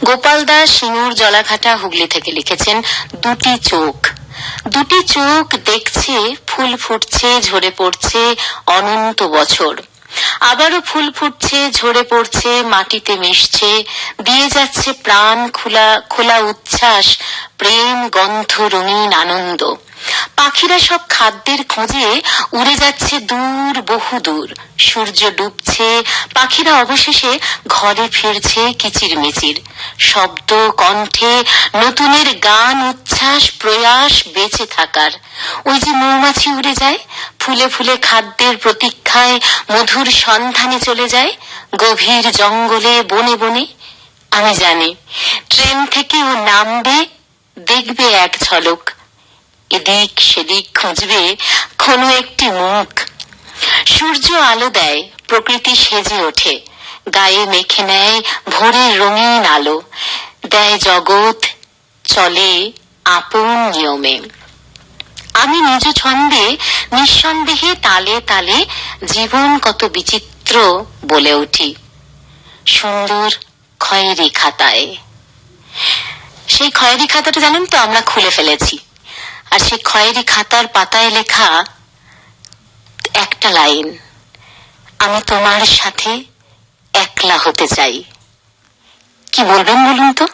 গোপাল দাস সিঙ্গুর জলাঘাটা হুগলি থেকে লিখেছেন, দুটি চোখ। দুটি চোখ দেখছে ফুল ফুটছে, ঝরে পড়ছে অনন্ত বছর, আবারও ফুল ফুটছে, ঝরে পড়ছে, মাটিতে মিশছে, দিয়ে যাচ্ছে প্রাণ খোলা খোলা উচ্ছ্বাস, প্রেম, গন্ধ, রঙিন আনন্দ। পাখিরা সব খাদ্যের খোঁজে উড়ে যাচ্ছে দূর, বহু দূর। সূর্য ডুবছে, পাখিরা অবশেষে ঘরে ফিরছে কিচিরমিচির। শব্দ, কণ্ঠে নতুনের গান, উচ্ছ্বাস, প্রয়াস বেঁচে থাকার। ওই যে মৌমাছি উড়ে যায়, ফুলে ফুলে খাদ্যের প্রতীক্ষায় মধুর সন্ধানে চলে যায় গভীর জঙ্গলে, বনে বনে। আমি জানি ট্রেন থেকে ও নামবে, দেখবে এক ঝলক, এদিক সেদিক খুঁজবে কোনো একটি মুখ। সূর্য আলো দেয়, প্রকৃতি সেজে ওঠে, গায়ে মেখে নেয় ভোরের রঙিন আলো, দেয় জগৎ, চলে আপন নিয়মে। আমি নিজ ছন্দে নিঃসন্দেহে তালে তালে জীবন কত বিচিত্র বলে উঠি সুন্দর খয়েরি খাতায়। সেই খয়েরি খাতাটা জানেন তো আমরা খুলে ফেলেছি, আর সেই খয়েরি খাতার পাতায় লেখা একটা লাইন, আমি তোমার সাথে একলা হতে চাই। কি বলবেন বলুন তো?